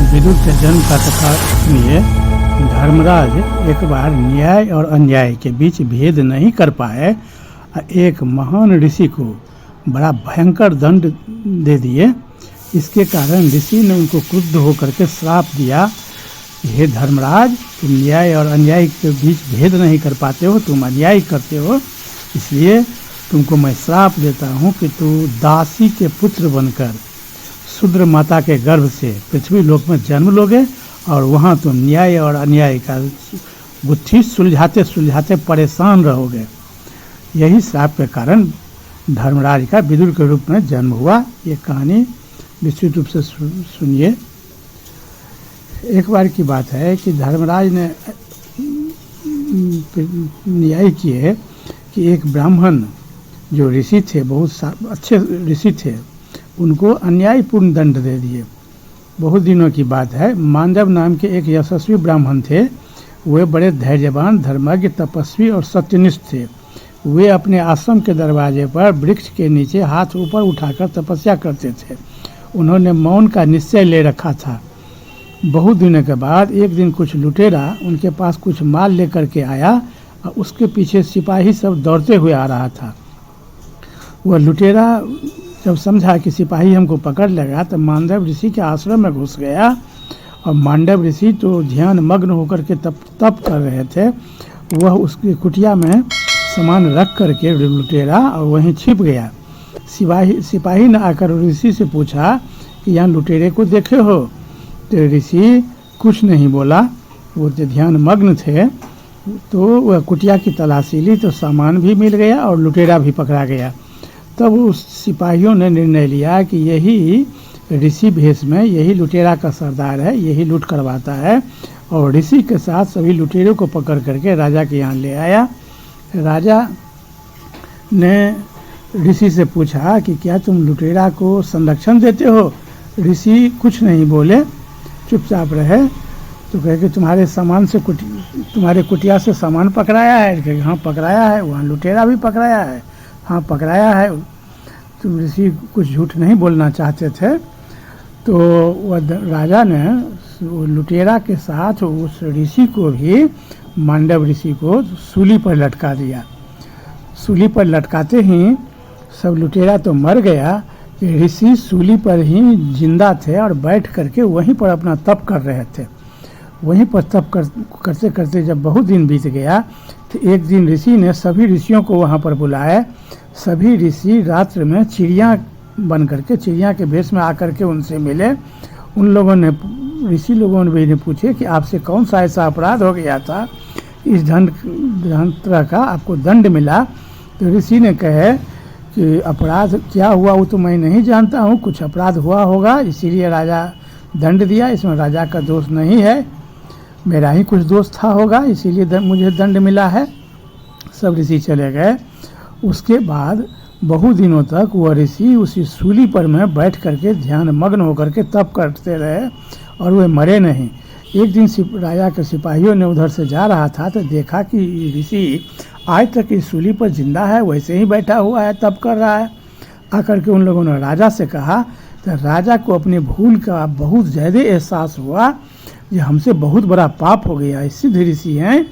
विदुर के जन्म का कथा सुनिए। धर्मराज एक बार न्याय और अन्याय के बीच भेद नहीं कर पाए और एक महान ऋषि को बड़ा भयंकर दंड दे दिए। इसके कारण ऋषि ने उनको क्रुद्ध होकर के श्राप दिया, हे धर्मराज, तुम न्याय और अन्याय के बीच भेद नहीं कर पाते हो, तुम अन्याय करते हो, इसलिए तुमको मैं श्राप देता हूँ कि तू दासी के पुत्र बनकर शूद्र माता के गर्भ से पृथ्वी लोक में जन्म लोगे और वहाँ तुम न्याय और अन्याय का गुत्थी सुलझाते सुलझाते परेशान रहोगे। यही श्राप के कारण धर्मराज का विदुर के रूप में जन्म हुआ। ये कहानी विस्तृत रूप से सुनिए। एक बार की बात है कि धर्मराज ने न्याय किए कि एक ब्राह्मण जो ऋषि थे, बहुत अच्छे ऋषि थे, उनको अन्यायपूर्ण दंड दे दिए। बहुत दिनों की बात है। मांडव नाम के एक यशस्वी ब्राह्मण थे। वे बड़े धैर्यवान, धर्मज्ञ, तपस्वी और सत्यनिष्ठ थे। वे अपने आश्रम के दरवाजे पर वृक्ष के नीचे हाथ ऊपर उठाकर तपस्या करते थे। उन्होंने मौन का निश्चय ले रखा था। बहुत दिनों के बाद एक दिन कुछ लुटेरा उनके पास कुछ माल लेकर के आया और उसके पीछे सिपाही सब दौड़ते हुए आ रहा था। वह लुटेरा जब समझा कि सिपाही हमको पकड़ लेगा तो मांडव ऋषि के आश्रम में घुस गया और मांडव ऋषि तो ध्यान मग्न होकर के तप कर रहे थे। वह उसकी कुटिया में सामान रख करके लुटेरा और वहीं छिप गया। सिपाही ने आकर ऋषि से पूछा कि यहाँ लुटेरे को देखे हो? तो ऋषि कुछ नहीं बोला, वो तो ध्यान मग्न थे। तो वह कुटिया की तलाशी ली तो सामान भी मिल गया और लुटेरा भी पकड़ा गया। तब उस सिपाहियों ने निर्णय लिया कि यही ऋषि भेष में यही लुटेरा का सरदार है, यही लूट करवाता है, और ऋषि के साथ सभी लुटेरों को पकड़ करके राजा के यहाँ ले आया। राजा ने ऋषि से पूछा कि क्या तुम लुटेरा को संरक्षण देते हो? ऋषि कुछ नहीं बोले, चुपचाप रहे। तो कहे कि तुम्हारे सामान से तुम्हारे कुटिया से सामान पकड़ाया है? कहे हाँ पकड़ाया है। वहाँ लुटेरा भी पकड़ाया है? हाँ पकड़ाया है। तो ऋषि कुछ झूठ नहीं बोलना चाहते थे। तो वह राजा ने लुटेरा के साथ उस ऋषि को भी, मांडव ऋषि को, सूली पर लटका दिया। सूली पर लटकाते ही सब लुटेरा तो मर गया, ऋषि सूली पर ही जिंदा थे और बैठ करके वहीं पर अपना तप कर रहे थे। वहीं पर तप करते करते जब बहुत दिन बीत गया तो एक दिन ऋषि ने सभी ऋषियों को वहाँ पर बुलाया। सभी ऋषि रात्र में चिड़िया बन करके, चिड़िया के भेष में आकर के उनसे मिले। उन लोगों ने, ऋषि लोगों ने भी पूछे कि आपसे कौन सा ऐसा अपराध हो गया था, इस तरह का आपको दंड मिला? तो ऋषि ने कहे कि अपराध क्या हुआ वो तो मैं नहीं जानता हूँ, कुछ अपराध हुआ होगा इसीलिए राजा दंड दिया, इसमें राजा का दोष नहीं है, मेरा ही कुछ दोष था होगा इसीलिए मुझे दंड मिला है। सब ऋषि चले गए। उसके बाद बहुत दिनों तक वह ऋषि उसी सूली पर में बैठ करके ध्यान मग्न होकर के तप करते रहे और वे मरे नहीं। एक दिन राजा के सिपाहियों ने उधर से जा रहा था तो देखा कि ऋषि आज तक इस सूली पर जिंदा है, वैसे ही बैठा हुआ है, तप कर रहा है। आकर के उन लोगों ने राजा से कहा तो राजा को अपनी भूल का बहुत ज़्यादा एहसास हुआ, ये हमसे बहुत बड़ा पाप हो गया, सिद्ध ऋषि हैं।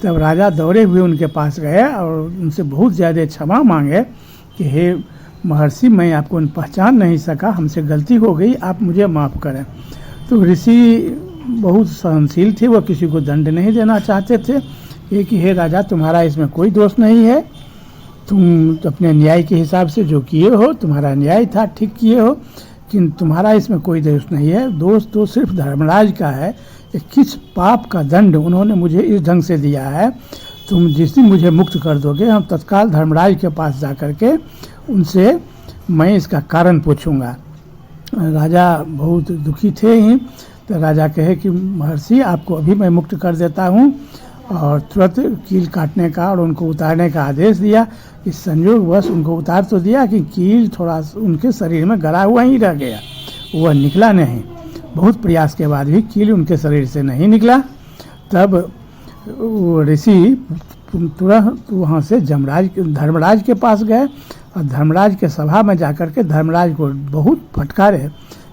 तब राजा दौड़े हुए उनके पास गए और उनसे बहुत ज़्यादा क्षमा मांगे कि हे महर्षि, मैं आपको पहचान नहीं सका, हमसे गलती हो गई, आप मुझे माफ़ करें। तो ऋषि बहुत सहनशील थे, वो किसी को दंड नहीं देना चाहते थे। ये कि हे राजा, तुम्हारा इसमें कोई दोष नहीं है, तुम अपने न्याय के हिसाब से जो किए हो, तुम्हारा न्याय था, ठीक किए हो, कि तुम्हारा इसमें कोई दोष नहीं है। दोष तो सिर्फ धर्मराज का है कि किस पाप का दंड उन्होंने मुझे इस ढंग से दिया है। तुम जिस दिन मुझे मुक्त कर दोगे, हम तत्काल धर्मराज के पास जा कर के उनसे मैं इसका कारण पूछूंगा। राजा बहुत दुखी थे ही। तो राजा कहे कि महर्षि, आपको अभी मैं मुक्त कर देता हूँ, और तुरंत कील काटने का और उनको उतारने का आदेश दिया। इस संयोगवश उनको उतार तो दिया कि कील थोड़ा उनके शरीर में गड़ा हुआ ही रह गया, वह निकला नहीं। बहुत प्रयास के बाद भी कील उनके शरीर से नहीं निकला। तब वो ऋषि तुरंत वहाँ से धर्मराज के पास गए और धर्मराज के सभा में जाकर के धर्मराज को बहुत फटकारे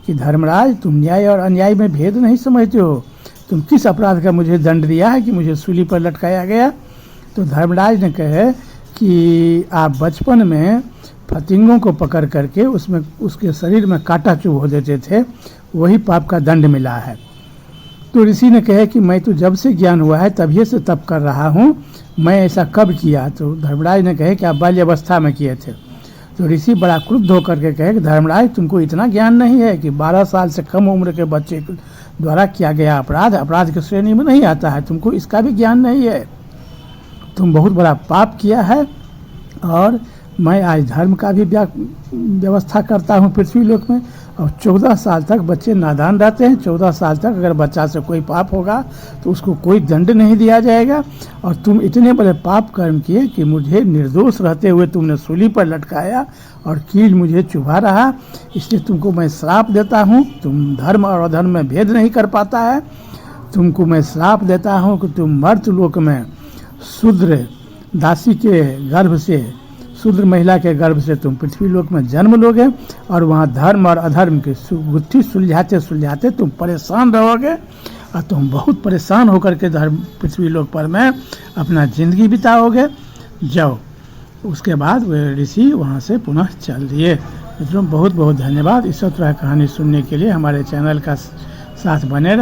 कि धर्मराज, तुम न्याय और अन्याय में भेद नहीं समझते हो, तुम किस अपराध का मुझे दंड दिया है कि मुझे सूली पर लटकाया गया। तो धर्मराज ने कहे कि आप बचपन में फतिंगों को पकड़ करके उसमें उसके शरीर में कांटा चुभो देते थे, वही पाप का दंड मिला है। तो ऋषि ने कहे कि मैं तो जब से ज्ञान हुआ है तभी से तप कर रहा हूँ, मैं ऐसा कब किया। तो धर्मराज ने कहे कि आप बाल्यावस्था में किए थे। तो ऋषि बड़ा क्रुद्ध होकर के कहे कि धर्मराज, तुमको इतना ज्ञान नहीं है कि 12 साल से कम उम्र के बच्चे द्वारा किया गया अपराध की श्रेणी में नहीं आता है, तुमको इसका भी ज्ञान नहीं है, तुम बहुत बड़ा पाप किया है। और मैं आज धर्म का भी व्यवस्था करता हूँ पृथ्वी लोक में, और 14 साल तक बच्चे नादान रहते हैं। 14 साल तक अगर बच्चा से कोई पाप होगा तो उसको कोई दंड नहीं दिया जाएगा। और तुम इतने बड़े पाप कर्म किए कि मुझे निर्दोष रहते हुए तुमने सूली पर लटकाया और कील मुझे चुभा रहा, इसलिए तुमको मैं श्राप देता हूँ। तुम धर्म और अधर्म में भेद नहीं कर पाता है, तुमको मैं श्राप देता हूँ कि तुम मर्त लोक में शूद्र दासी के गर्भ से, शूद्र महिला के गर्भ से तुम पृथ्वी लोक में जन्म लोगे, और वहाँ धर्म और अधर्म की गुत्थी सुलझाते सुलझाते तुम परेशान रहोगे, और तुम बहुत परेशान होकर के धर्म पृथ्वी लोक पर में अपना ज़िंदगी बिताओगे। जाओ। उसके बाद वे ऋषि वहाँ से पुनः चल दिए। मित्रों, बहुत बहुत धन्यवाद। इस तरह कहानी सुनने के लिए हमारे चैनल का साथ बने रहें।